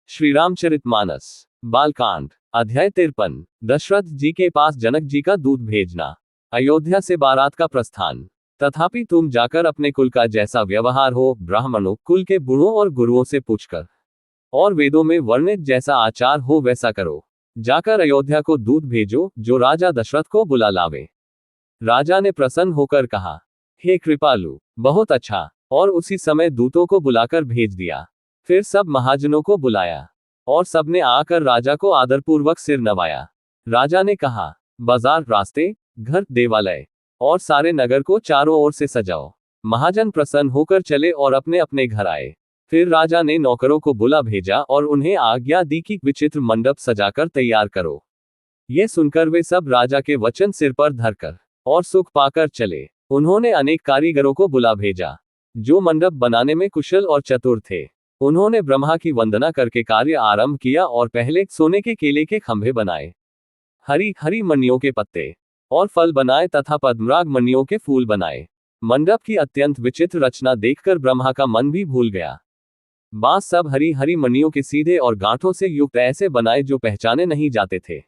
श्री रामचरितमानस बालकांड अध्याय 53। दशरथ जी के पास जनक जी का दूत भेजना। अयोध्या से बारात का प्रस्थान। तथापि तुम जाकर अपने कुल का जैसा व्यवहार हो ब्राह्मणों कुल के बुढ़ों और गुरुओं से पूछकर, और वेदों में वर्णित जैसा आचार हो वैसा करो। जाकर अयोध्या को दूत भेजो जो राजा दशरथ को बुला लावे। राजा ने प्रसन्न होकर कहा, हे कृपालु, बहुत अच्छा। और उसी समय दूतों को बुलाकर भेज दिया। फिर सब महाजनों को बुलाया और सबने आकर राजा को आदरपूर्वक सिर नवाया। राजा ने कहा, बाजार, रास्ते, घर, देवालय और सारे नगर को चारों ओर से सजाओ। महाजन प्रसन्न होकर चले और अपने अपने घर आए। फिर राजा ने नौकरों को बुला भेजा और उन्हें आज्ञा दी कि विचित्र मंडप सजाकर तैयार करो। ये सुनकर वे सब राजा के वचन सिर पर धरकर और सुख पाकर चले। उन्होंने अनेक कारीगरों को बुला भेजा जो मंडप बनाने में कुशल और चतुर थे। उन्होंने ब्रह्मा की वंदना करके कार्य आरंभ किया और पहले सोने के केले के खंभे बनाए, हरी हरी मणियों के पत्ते और फल बनाए तथा पद्मराग मणियों के फूल बनाए। मंडप की अत्यंत विचित्र रचना देखकर ब्रह्मा का मन भी भूल गया। बांस सब हरी हरी मणियों के सीधे और गांठों से युक्त ऐसे बनाए जो पहचाने नहीं जाते थे।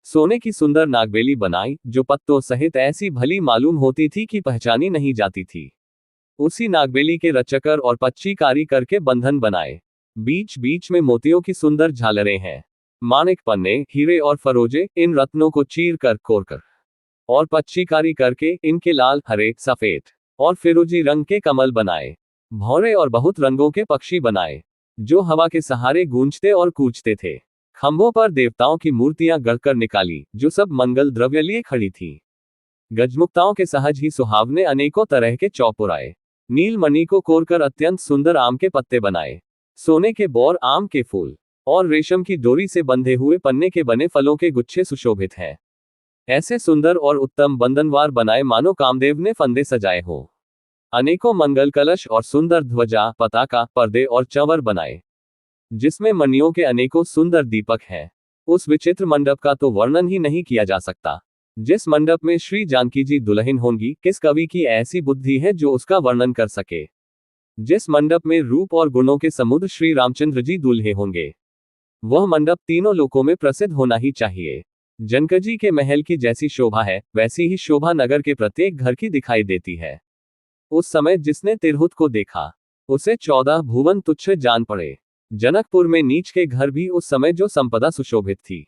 सोने की सुंदर नागबेली बनाई जो पत्तों सहित ऐसी भली मालूम होती थी कि पहचानी नहीं जाती थी। उसी नागबेली के रचकर और पच्चीकारी करके बंधन बनाए। बीच बीच में मोतियों की सुंदर झालरें हैं। माणिक, पन्ने, हीरे और फरोजे इन रत्नों को चीर कर कोर कर और पच्चीकारी करके इनके लाल, हरे, सफेद और फिरोजी रंग के कमल बनाए। भौरे और बहुत रंगों के पक्षी बनाए जो हवा के सहारे गूंजते और कूचते थे। खंभों पर देवताओं की मूर्तियां गढ़कर निकाली जो सब मंगल द्रव्य लिए खड़ी थी। गजमुक्ताओं के सहज ही सुहावने अनेकों तरह के चौपुराए। नील मणि को कोरकर अत्यंत सुंदर आम के पत्ते बनाए। सोने के बोर, आम के फूल और रेशम की डोरी से बंधे हुए पन्ने के बने फलों के गुच्छे सुशोभित हैं। ऐसे सुंदर और उत्तम बंधनवार बनाए मानो कामदेव ने फंदे सजाए हो। अनेकों मंगल कलश और सुंदर ध्वजा, पताका, पर्दे और चंवर बनाए जिसमें मणियों के अनेकों सुंदर दीपक हैं। उस विचित्र मंडप का तो वर्णन ही नहीं किया जा सकता। जिस मंडप में श्री जानकी जी दुल्हन होंगी, किस कवि की ऐसी बुद्धि है जो उसका वर्णन कर सके। जिस मंडप में रूप और गुणों के समुद्र श्री रामचंद्र जी दूल्हे होंगे, वह मंडप तीनों लोकों में प्रसिद्ध होना ही चाहिए। जनक जी के महल की जैसी शोभा है वैसी ही शोभा नगर के प्रत्येक घर की दिखाई देती है। उस समय जिसने तिरहुत को देखा उसे 14 भुवन तुच्छ जान पड़े। जनकपुर में नीच के घर भी उस समय जो संपदा सुशोभित थी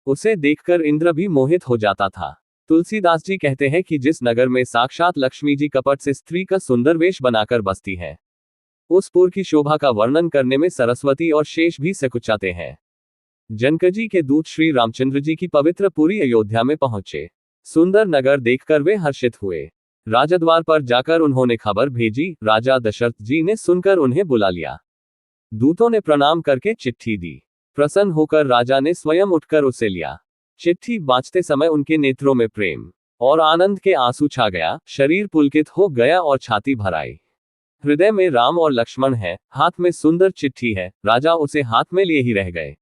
उसे देखकर इंद्र भी मोहित हो जाता था। तुलसीदास जी कहते हैं कि जिस नगर में साक्षात लक्ष्मी जी कपट से स्त्री का सुंदर वेश बनाकर बसती है, उस पुर की शोभा का वर्णन करने में सरस्वती और शेष भी सकुचाते हैं। जनक जी के दूत श्री रामचंद्र जी की पवित्र पुरी अयोध्या में पहुंचे। सुंदर नगर देखकर वे हर्षित हुए। राजद्वार पर जाकर उन्होंने खबर भेजी। राजा दशरथ जी ने सुनकर उन्हें बुला लिया। दूतों ने प्रणाम करके चिट्ठी दी। प्रसन्न होकर राजा ने स्वयं उठकर उसे लिया। चिट्ठी बांचते समय उनके नेत्रों में प्रेम और आनंद के आंसू छा गया। शरीर पुलकित हो गया और छाती भर आई। हृदय में राम और लक्ष्मण है, हाथ में सुंदर चिट्ठी है। राजा उसे हाथ में लिए ही रह गए।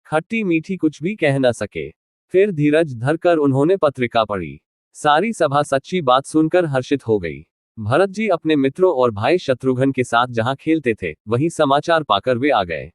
खट्टी मीठी कुछ भी कह न सके। फिर धीरज धरकर उन्होंने पत्रिका पढ़ी। सारी सभा सच्ची बात सुनकर हर्षित हो गई। भरत जी अपने मित्रों और भाई शत्रुघ्न के साथ जहां खेलते थे वहीं समाचार पाकर वे आ गए।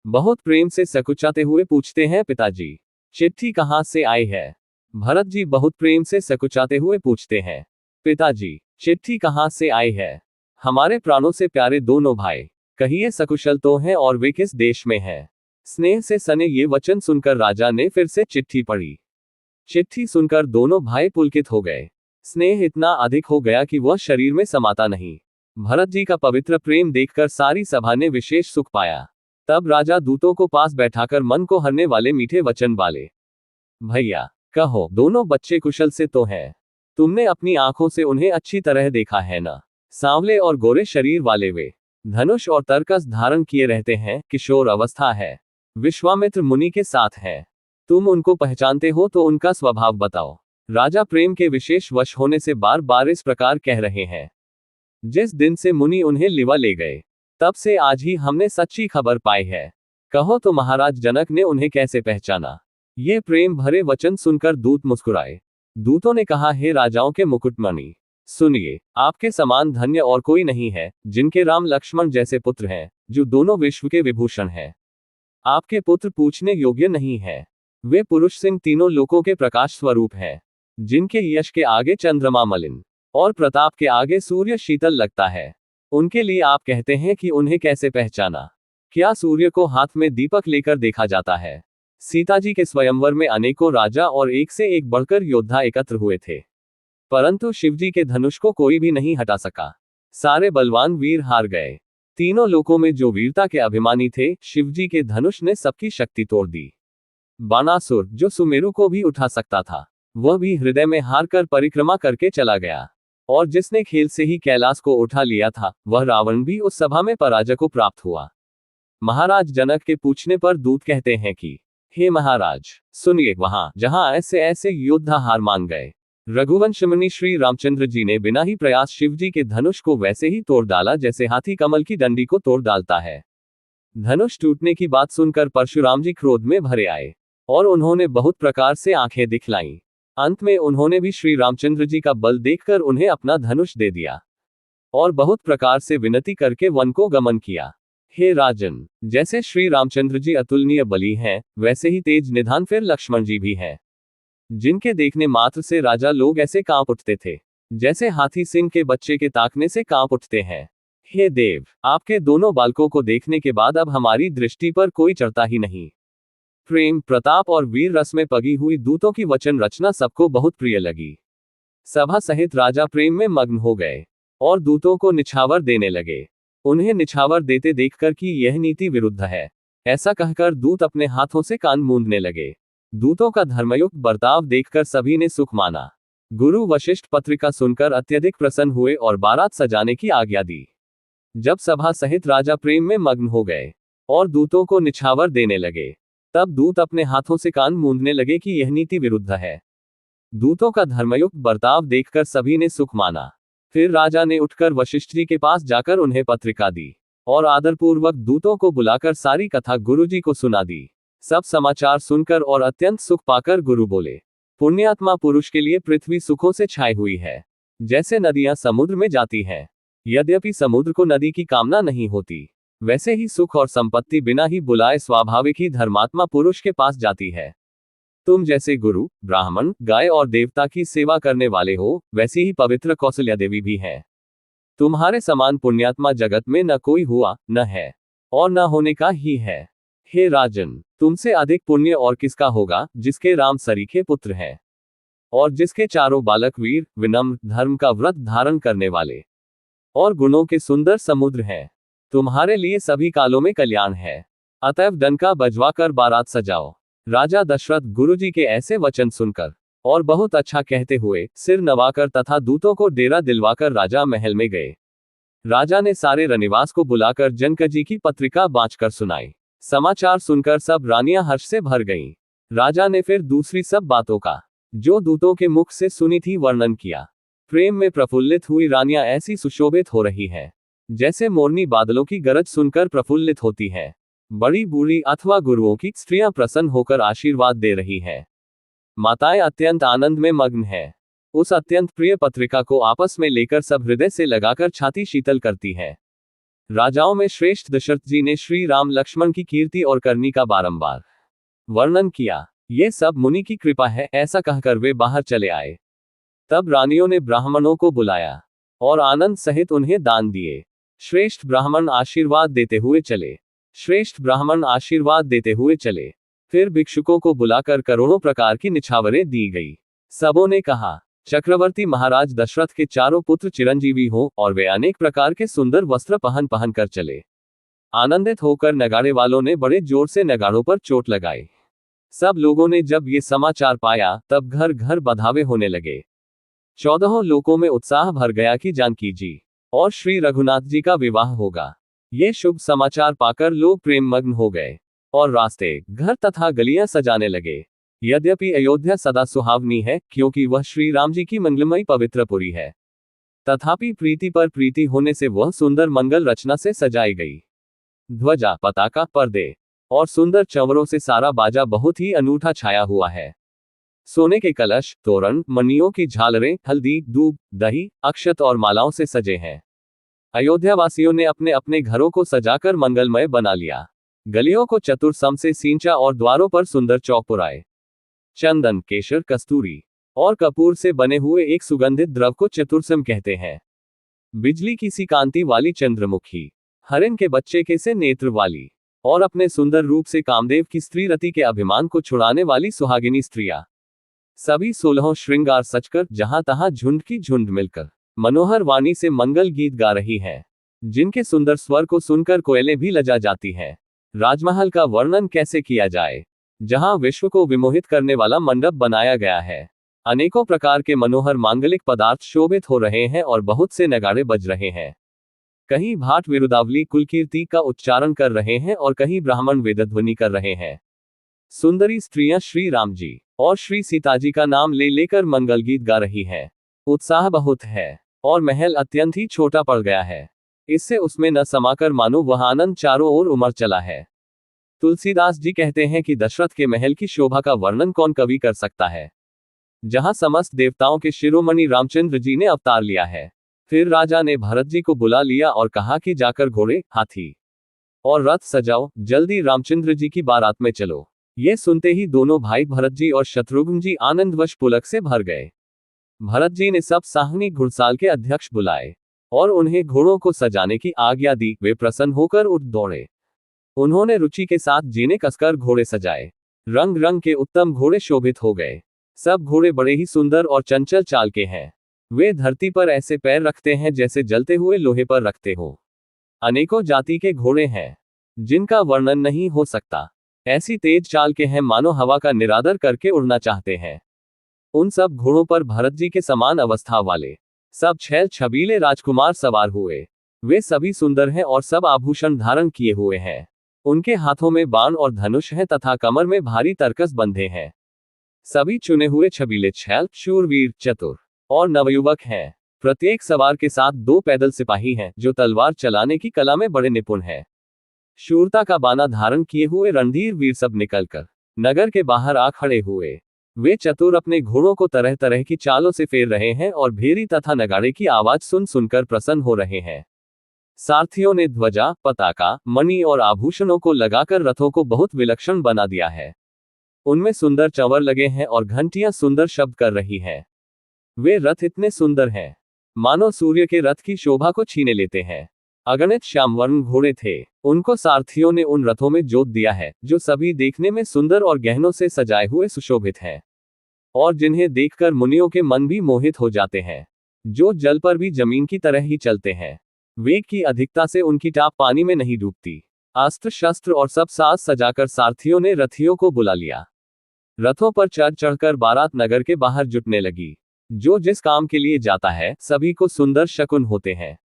बहुत प्रेम से सकुचाते हुए पूछते हैं, पिताजी चिट्ठी कहां से आई है? भरत जी बहुत प्रेम से सकुचाते हुए पूछते हैं, पिताजी चिट्ठी कहां से आई है? हमारे प्राणों से प्यारे दोनों भाई, कहिए सकुशल तो हैं और वे किस देश में हैं? स्नेह से सने ये वचन सुनकर राजा ने फिर से चिट्ठी पढ़ी। चिट्ठी सुनकर दोनों भाई पुलकित हो गए। स्नेह इतना अधिक हो गया कि वह शरीर में समाता नहीं। भरत जी का पवित्र प्रेम देखकर सारी सभा ने विशेष सुख पाया। तब राजा दूतों को पास बैठाकर मन को हरने वाले मीठे वचन बाले। भैया कहो, दोनों बच्चे कुशल से तो हैं? तुमने अपनी आंखों से उन्हें अच्छी तरह देखा है ना? सांवले और गोरे शरीर वाले वे, धनुष और तरकस धारण किए रहते हैं, किशोर अवस्था है, विश्वामित्र मुनि के साथ है। तुम उनको पहचानते हो तो उनका स्वभाव बताओ। राजा प्रेम के विशेष वश होने से बार बार इस प्रकार कह रहे हैं। जिस दिन से मुनि उन्हें लिवा ले गए तब से आज ही हमने सच्ची खबर पाई है। कहो तो महाराज जनक ने उन्हें कैसे पहचाना? ये प्रेम भरे वचन सुनकर दूत मुस्कुराए। दूतों ने कहा, हे राजाओं के मुकुटमणि, सुनिए, आपके समान धन्य और कोई नहीं है, जिनके राम लक्ष्मण जैसे पुत्र हैं, जो दोनों विश्व के विभूषण हैं। आपके पुत्र पूछने योग्य नहीं है। वे पुरुष सिंह तीनों लोकों के प्रकाश स्वरूप हैं, जिनके यश के आगे चंद्रमा मलिन और प्रताप के आगे सूर्य शीतल लगता है। उनके लिए आप कहते हैं कि उन्हें कैसे पहचाना? क्या सूर्य को हाथ में दीपक लेकर देखा जाता है? सीता जी के स्वयंवर में अनेकों राजा और एक से एक बढ़कर योद्धा एकत्र हुए थे, परंतु शिवजी के धनुष को कोई भी नहीं हटा सका। सारे बलवान वीर हार गए। तीनों लोकों में जो वीरता के अभिमानी थे, शिवजी के धनुष ने सबकी शक्ति तोड़ दी। बाणासुर, जो सुमेरु को भी उठा सकता था, वह भी हृदय में हार कर परिक्रमा करके चला गया। और जिसने खेल से ही कैलाश को उठा लिया था, वह रावण भी उस सभा में पराजय को प्राप्त हुआ। महाराज जनक के पूछने पर दूत कहते हैं कि हे महाराज, सुनिए, वहां जहां ऐसे ऐसे योद्धा हार मान गए, रघुवंश मुनि श्री रामचंद्र जी ने बिना ही प्रयास शिवजी के धनुष को वैसे ही तोड़ डाला जैसे हाथी कमल की डंडी को तोड़ डालता है। धनुष टूटने की बात सुनकर परशुराम जी क्रोध में भरे आए और उन्होंने बहुत प्रकार से आंखें दिखलाईं। अंत में उन्होंने भी श्री रामचंद्र जी का बल देखकर उन्हें अपना धनुष दे दिया और बहुत प्रकार से विनती करके वन को गमन किया। हे राजन, जैसे श्री रामचंद्र जी अतुलनीय बली हैं, वैसे ही तेज निधान फिर लक्ष्मण जी भी हैं, जिनके देखने मात्र से राजा लोग ऐसे कांप उठते थे जैसे हाथी सिंह के बच्चे के ताकने से कांप उठते हैं। हे देव, आपके दोनों बालकों को देखने के बाद अब हमारी दृष्टि पर कोई चढ़ता ही नहीं। प्रेम, प्रताप और वीर रस में पगी हुई दूतों की वचन रचना सबको बहुत प्रिय लगी। सभा सहित राजा प्रेम में मग्न हो गए और दूतों को निछावर देने लगे। उन्हें निछावर देते देखकर कि यह नीति विरुद्ध है, ऐसा कहकर दूत अपने हाथों से कान मूंदने लगे। दूतों का धर्मयुक्त बर्ताव देखकर सभी ने सुख माना। गुरु वशिष्ठ पत्रिका सुनकर अत्यधिक प्रसन्न हुए और बारात सजाने की आज्ञा दी। जब सभा सहित राजा प्रेम में मग्न हो गए और दूतों को निछावर देने लगे, तब दूत अपने हाथों से कान मूंदने लगे कि यह नीति विरुद्ध है। दूतों का धर्मयुक्त बर्ताव देखकर सभी ने सुख माना। फिर राजा ने उठकर वशिष्ठ जी के पास जाकर उन्हें पत्रिका दी और आदरपूर्वक दूतों को बुलाकर सारी कथा गुरु जी को सुना दी। सब समाचार सुनकर और अत्यंत सुख पाकर गुरु बोले, पुण्यात्मा पुरुष के लिए पृथ्वी सुखों से छाई हुई है, जैसे नदियां समुद्र में जाती हैं। यद्यपि समुद्र को नदी की कामना नहीं होती, वैसे ही सुख और संपत्ति बिना ही बुलाए स्वाभाविक ही धर्मात्मा पुरुष के पास जाती है। तुम जैसे गुरु, ब्राह्मण, गाय और देवता की सेवा करने वाले हो, वैसी ही पवित्र कौशल्या देवी भी है। तुम्हारे समान पुण्यात्मा जगत में न कोई हुआ, न है और न होने का ही है। हे राजन, तुमसे अधिक पुण्य और किसका होगा, जिसके राम सरीखे पुत्र हैं और जिसके चारों बालक वीर, विनम्र, धर्म का व्रत धारण करने वाले और गुणों के सुंदर समुद्र हैं। तुम्हारे लिए सभी कालों में कल्याण है। अतएव डंका बजवाकर बारात सजाओ। राजा दशरथ गुरुजी के ऐसे वचन सुनकर और बहुत अच्छा कहते हुए सिर नवाकर तथा दूतों को डेरा दिलवाकर राजा महल में गए। राजा ने सारे रनिवास को बुलाकर जनक जी की पत्रिका बांचकर सुनाई। समाचार सुनकर सब रानियां हर्ष से भर गईं। राजा ने फिर दूसरी सब बातों का, जो दूतों के मुख से सुनी थी, वर्णन किया। प्रेम में प्रफुल्लित हुई रानियां ऐसी सुशोभित हो रही हैं, जैसे मोरनी बादलों की गरज सुनकर प्रफुल्लित होती हैं। बड़ी बूढ़ी अथवा गुरुओं की स्त्रियां प्रसन्न होकर आशीर्वाद दे रही हैं। माताएं अत्यंत आनंद में मग्न हैं। उस अत्यंत प्रिय पत्रिका को आपस में लेकर सब हृदय से लगाकर छाती शीतल करती हैं। राजाओं में श्रेष्ठ दशरथ जी ने श्री राम लक्ष्मण की कीर्ति और करनी का बारंबार वर्णन किया। ये सब मुनि की कृपा है, ऐसा कहकर वे बाहर चले आए। तब रानियों ने ब्राह्मणों को बुलाया और आनंद सहित उन्हें दान दिए। श्रेष्ठ ब्राह्मण आशीर्वाद देते हुए चले। श्रेष्ठ ब्राह्मण आशीर्वाद देते हुए चले। फिर भिक्षुकों को बुलाकर करोड़ों प्रकार की निछावरें दी गई। सबों ने कहा, चक्रवर्ती महाराज दशरथ के चारों पुत्र चिरंजीवी हो और वे अनेक प्रकार के सुंदर वस्त्र पहन पहन कर चले। आनंदित होकर नगाड़े वालों ने बड़े जोर से नगाड़ों पर चोट लगाई। सब लोगों ने जब ये समाचार पाया, तब घर घर बधावे होने लगे। 14 लोकों में उत्साह भर गया कि जानकी जी और श्री रघुनाथ जी का विवाह होगा। ये शुभ समाचार पाकर लोग प्रेम मग्न हो गए और रास्ते, घर तथा गलियां सजाने लगे। यद्यपि अयोध्या सदा सुहावनी है, क्योंकि वह श्री राम जी की मंगलमयी पवित्र पुरी है, तथापि प्रीति पर प्रीति होने से वह सुंदर मंगल रचना से सजाई गई। ध्वजा, पताका, पर्दे और सुंदर चंवरों से सारा बाजा बहुत ही अनूठा छाया हुआ है। सोने के कलश, तोरण, मणियों की झालरें, हल्दी, दूब, दही, अक्षत और मालाओं से सजे हैं। अयोध्या वासियों ने अपने अपने घरों को सजाकर मंगलमय बना लिया। गलियों को चतुर सम से सींचा और द्वारों पर सुंदर चौक पुराए। चंदन, केशर, कस्तूरी और कपूर से बने हुए एक सुगंधित द्रव को चतुरसम कहते हैं। बिजली की सी कांति वाली चंद्रमुखी, हरिण के बच्चे के से नेत्र वाली और अपने सुंदर रूप से कामदेव की स्त्री रति के अभिमान को छुड़ाने वाली सुहागिनी स्त्रियां, सभी 16 श्रृंगार सचकर जहां तहां झुंड की झुंड मिलकर मनोहर वाणी से मंगल गीत गा रही हैं, जिनके सुंदर स्वर को सुनकर कोयलें भी लजा जाती हैं। राजमहल का वर्णन कैसे किया जाए, जहां विश्व को विमोहित करने वाला मंडप बनाया गया है। अनेकों प्रकार के मनोहर मांगलिक पदार्थ शोभित हो रहे हैं और बहुत से नगाड़े बज रहे हैं। कहीं भाट विरुदावली कुलकीर्ति का उच्चारण कर रहे हैं और कहीं ब्राह्मण वेदध्वनि कर रहे हैं। सुंदरी स्त्रियां श्री राम जी और श्री सीता जी का नाम ले लेकर मंगल गीत गा रही हैं। उत्साह बहुत है और महल अत्यंत ही छोटा पड़ गया है। इससे उसमें न समाकर मानो वह आनंद चारों ओर उमड़ चला है। तुलसीदास जी कहते हैं कि दशरथ के महल की शोभा का वर्णन कौन कवि कर सकता है, जहां समस्त देवताओं के शिरोमणि रामचंद्र जी ने अवतार लिया है। फिर राजा ने भरत जी को बुला लिया और कहा कि जाकर घोड़े, हाथी और रथ सजाओ, जल्दी रामचंद्र जी की बारात में चलो। ये सुनते ही दोनों भाई भरत जी और शत्रुघ्न जी आनंदवश पुलक से भर गए। भरत जी ने सब साहनी घुड़साल के अध्यक्ष बुलाए और उन्हें घोड़ों को सजाने की आज्ञा दी। वे प्रसन्न होकर उठ दौड़े। उन्होंने रुचि के साथ जीने कसकर घोड़े सजाए। रंग रंग के उत्तम घोड़े शोभित हो गए। सब घोड़े बड़े ही सुंदर और चंचल चाल के हैं। वे धरती पर ऐसे पैर रखते हैं जैसे जलते हुए लोहे पर रखते हो। अनेकों जाति के घोड़े हैं जिनका वर्णन नहीं हो सकता। ऐसी तेज चाल के हैं मानो हवा का निरादर करके उड़ना चाहते हैं। उन सब घोड़ों पर भरत जी के समान अवस्था वाले सब छैल छबीले राजकुमार सवार हुए। वे सभी सुंदर हैं और सब आभूषण धारण किए हुए हैं। उनके हाथों में बाण और धनुष है तथा कमर में भारी तरकस बंधे हैं। सभी चुने हुए छबीले छैल, शूरवीर, चतुर और नवयुवक हैं। प्रत्येक सवार के साथ 2 पैदल सिपाही हैं जो तलवार चलाने की कला में बड़े निपुण हैं। शूरता का बाना धारण किए हुए रणधीर वीर सब निकलकर नगर के बाहर आ खड़े हुए। वे चतुर अपने घोड़ों को तरह तरह की चालों से फेर रहे हैं और भेरी तथा नगाड़े की आवाज सुन सुनकर प्रसन्न हो रहे हैं। सारथियों ने ध्वजा, पताका, मणि और आभूषणों को लगाकर रथों को बहुत विलक्षण बना दिया है। उनमें सुंदर चंवर लगे हैं और घंटियां सुंदर शब्द कर रही हैं। वे रथ इतने सुंदर हैं मानो सूर्य के रथ की शोभा को छीने लेते हैं। अगणित श्यामवर्ण घोड़े थे। उनको सारथियों ने उन रथों में जोत दिया है जो सभी देखने में सुंदर और गहनों से सजाए हुए सुशोभित हैं और जिन्हें देखकर मुनियों के मन भी मोहित हो जाते हैं, जो जल पर भी जमीन की तरह ही चलते हैं। वेग की अधिकता से उनकी टाप पानी में नहीं डूबती। अस्त्र शस्त्र और सब साज सजाकर सारथियों ने रथियों को बुला लिया। रथों पर चढ़ चढ़कर बारात नगर के बाहर जुटने लगी। जो जिस काम के लिए जाता है सभी को सुंदर शकुन होते हैं।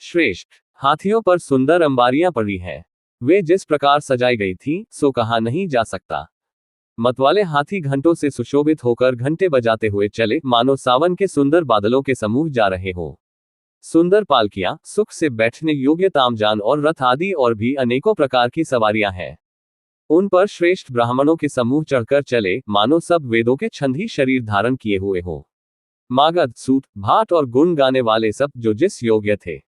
श्रेष्ठ हाथियों पर सुंदर अंबारियां पड़ी हैं। वे जिस प्रकार सजाई गई थी सो कहा नहीं जा सकता। मतवाले हाथी घंटों से सुशोभित होकर घंटे बजाते हुए चले मानो सावन के सुंदर बादलों के समूह जा रहे हो। सुंदर पालकियां, सुख से बैठने योग्य तामजान और रथ आदि और भी अनेकों प्रकार की सवारियां हैं। उन पर श्रेष्ठ ब्राह्मणों के समूह चढ़कर चले मानो सब वेदों के छंद ही शरीर धारण किए हुए हो। मागध, सूत, भाट और गुण गाने वाले सब जो जिस योग्य थे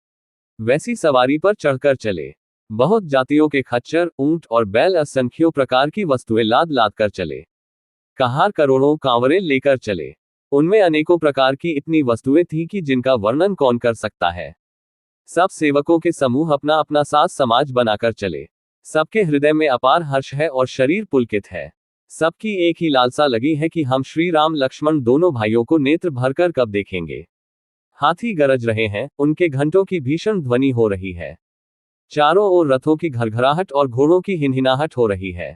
वैसी सवारी पर चढ़कर चले। बहुत जातियों के खच्चर, ऊंट और बैल असंख्यों प्रकार की वस्तुएं लाद लाद कर चले। कहार करोड़ों कांवरे लेकर चले। उनमें अनेकों प्रकार की इतनी वस्तुएं थीं कि जिनका वर्णन कौन कर सकता है। सब सेवकों के समूह अपना अपना साज समाज बनाकर चले। सबके हृदय में अपार हर्ष है और शरीर पुलकित है। सबकी एक ही लालसा लगी है कि हम श्री राम लक्ष्मण दोनों भाइयों को नेत्र भरकर कब देखेंगे। हाथी गरज रहे हैं, उनके घंटों की भीषण ध्वनि हो रही है। चारों ओर रथों की घरघराहट और घोड़ों की हिनहिनाहट हो रही है।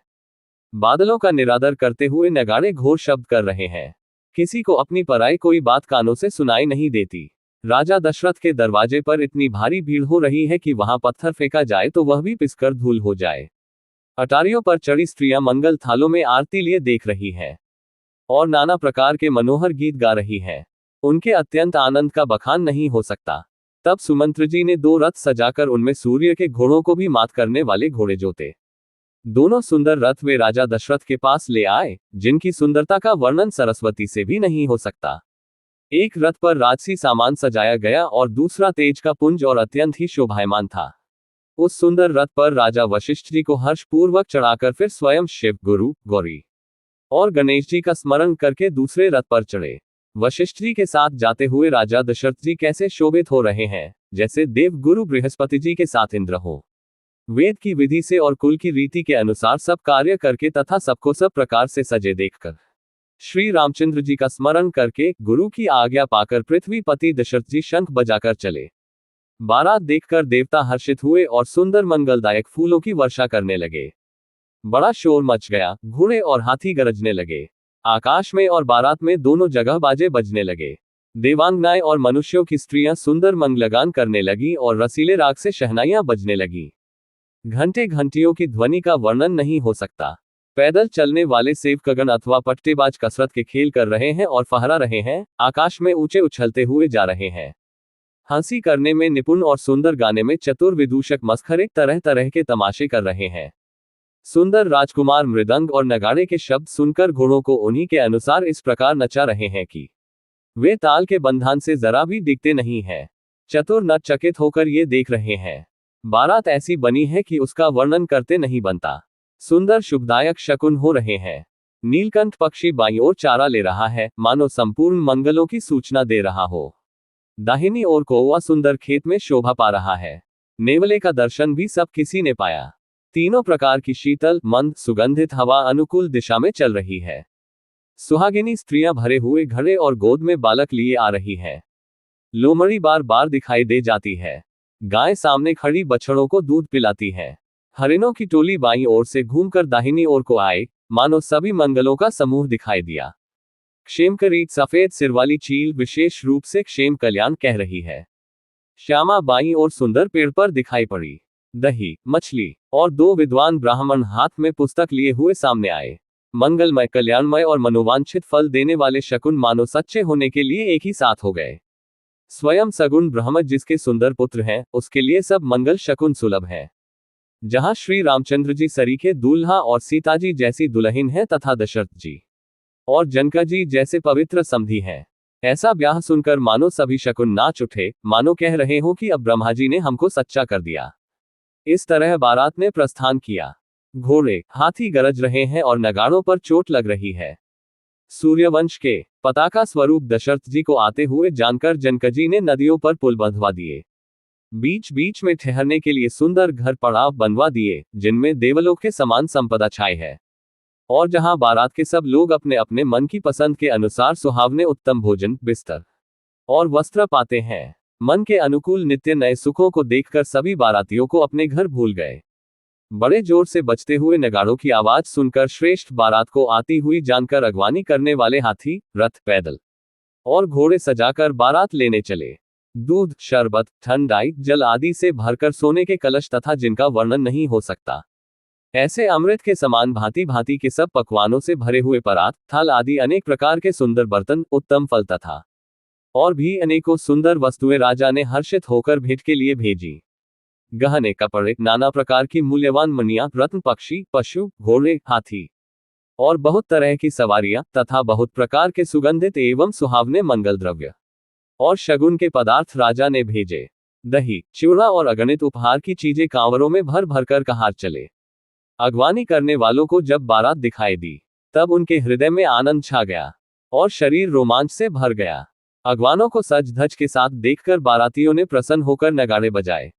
बादलों का निरादर करते हुए नगाड़े घोर शब्द कर रहे हैं। किसी को अपनी पराई कोई बात कानों से सुनाई नहीं देती। राजा दशरथ के दरवाजे पर इतनी भारी भीड़ हो रही है कि वहां पत्थर फेंका जाए तो वह भी पिसकर धूल हो जाए। अटारियों पर चढ़ी स्त्रियां मंगल थालों में आरती लिए देख रही हैं और नाना प्रकार के मनोहर गीत गा रही हैं। उनके अत्यंत आनंद का बखान नहीं हो सकता। तब सुमंत्र जी ने 2 रथ सजाकर उनमें सूर्य के घोड़ों को भी मात करने वाले घोड़े जोते। दोनों सुंदर रथ वे राजा दशरथ के पास ले आए, जिनकी सुंदरता का वर्णन सरस्वती से भी नहीं हो सकता। एक रथ पर राजसी सामान सजाया गया और दूसरा तेज का पुंज और अत्यंत ही शोभायमान था। उस सुंदर रथ पर राजा वशिष्ठ जी को हर्षपूर्वक चढ़ाकर फिर स्वयं शिव, गुरु, गौरी और गणेश जी का स्मरण करके दूसरे रथ पर चढ़े। वशिष्ठ जी के साथ जाते हुए राजा दशरथ जी कैसे शोभित हो रहे हैं, जैसे देव गुरु बृहस्पति जी के साथ इंद्र हो। वेद की विधि से और कुल की रीति के अनुसार सब कार्य करके तथा सबको सब प्रकार से सजे देखकर श्री रामचंद्र जी का स्मरण करके गुरु की आज्ञा पाकर पृथ्वीपति दशरथ जी शंख बजाकर चले। बारात देखकर देवता हर्षित हुए और सुंदर मंगलदायक फूलों की वर्षा करने लगे। बड़ा शोर मच गया, घोड़े और हाथी गरजने लगे। आकाश में और बारात में दोनों जगह बाजे बजने लगे। देवांगनाएं और मनुष्यों की स्त्रियां सुंदर मंगलगान करने लगी और रसीले राग से शहनाइयां बजने लगी। घंटे घंटियों की ध्वनि का वर्णन नहीं हो सकता। पैदल चलने वाले सेवकगण अथवा पट्टेबाज कसरत के खेल कर रहे हैं और फहरा रहे हैं, आकाश में ऊंचे उछलते हुए जा रहे हैं। हंसी करने में निपुण और सुंदर गाने में चतुर विदूषक मस्खरे तरह तरह के तमाशे कर रहे हैं। सुंदर राजकुमार मृदंग और नगाड़े के शब्द सुनकर घोड़ों को उन्हीं के अनुसार इस प्रकार नचा रहे हैं कि वे ताल के बंधन से जरा भी दिखते नहीं हैं। चतुर नट चकित होकर ये देख रहे हैं। बारात ऐसी बनी है कि उसका वर्णन करते नहीं बनता। सुंदर शुभदायक शकुन हो रहे हैं। नीलकंठ पक्षी बाईं ओर चारा ले रहा है, मानो संपूर्ण मंगलों की सूचना दे रहा हो। दाहिनी ओर कौवा सुंदर खेत में शोभा पा रहा है। नेवले का दर्शन भी सब किसी ने पाया। तीनों प्रकार की शीतल, मंद, सुगंधित हवा अनुकूल दिशा में चल रही है। सुहागिनी स्त्रियां भरे हुए घड़े और गोद में बालक लिए आ रही हैं। लोमड़ी बार बार दिखाई दे जाती है। गाय सामने खड़ी बछड़ों को दूध पिलाती है। हरिणों की टोली बाईं ओर से घूमकर दाहिनी ओर को आए, मानो सभी मंगलों का समूह दिखाई दिया। क्षेमकरी सफेद सिर वाली चील विशेष रूप से क्षेम कल्याण कह रही है। श्यामा बाईं ओर सुंदर पेड़ पर दिखाई पड़ी। दही, मछली और दो विद्वान ब्राह्मण हाथ में पुस्तक लिए हुए सामने आए। मंगलमय, कल्याणमय और मनोवांछित फल देने वाले शकुन मानो सच्चे होने के लिए एक ही साथ हो गए। स्वयं सगुन ब्रह्म जिसके सुंदर पुत्र हैं, उसके लिए सब मंगल शकुन सुलभ है। जहां श्री रामचंद्र जी सरीखे दूल्हा और सीता जी जैसी दुल्हन है तथा दशरथ जी और जनका जी जैसे पवित्र समधी हैं। ऐसा ब्याह सुनकर मानो सभी शकुन नाच उठे, मानो कह रहे हो कि अब ब्रह्मा जी ने हमको सच्चा कर दिया। इस तरह बारात ने प्रस्थान किया। घोड़े, हाथी गरज रहे हैं और नगाड़ों पर चोट लग रही है। सूर्यवंश के पताका स्वरूप दशरथ जी को आते हुए जानकर जनकजी ने नदियों पर पुल बंधवा दिए। बीच बीच में ठहरने के लिए सुंदर घर पड़ाव बनवा दिए, जिनमें देवलोक के समान संपदा छाई है और जहां बारात के सब लोग अपने अपने मन की पसंद के अनुसार सुहावने उत्तम भोजन, बिस्तर और वस्त्र पाते हैं। मन के अनुकूल नित्य नए सुखों को देखकर सभी बारातियों को अपने घर भूल गए। बड़े जोर से बजते हुए नगाड़ों की आवाज सुनकर श्रेष्ठ बारात को आती हुई जानकर अगवानी करने वाले हाथी, रथ, पैदल और घोड़े सजाकर बारात लेने चले। दूध, शरबत, ठंडाई, जल आदि से भरकर सोने के कलश तथा जिनका वर्णन नहीं हो सकता, ऐसे अमृत के समान भांति भांति के सब पकवानों से भरे हुए परात, थाल आदि अनेक प्रकार के सुंदर बर्तन, उत्तम फल तथा और भी अनेकों सुंदर वस्तुएं राजा ने हर्षित होकर भेंट के लिए भेजी। गहने, कपड़े, नाना प्रकार की मूल्यवान मणियां, रत्न, पक्षी, पशु, घोड़े, हाथी और बहुत तरह की सवारियां तथा बहुत प्रकार के सुगंधित एवं सुहावने मंगल द्रव्य और शगुन के पदार्थ राजा ने भेजे। दही, चिवड़ा और अगणित उपहार की चीजें कांवरों में भर भर कर कहार चले। अगवानी करने वालों को जब बारात दिखाई दी, तब उनके हृदय में आनंद छा गया और शरीर रोमांच से भर गया। अगवानों को सज धज के साथ देखकर बारातियों ने प्रसन्न होकर नगाड़े बजाए।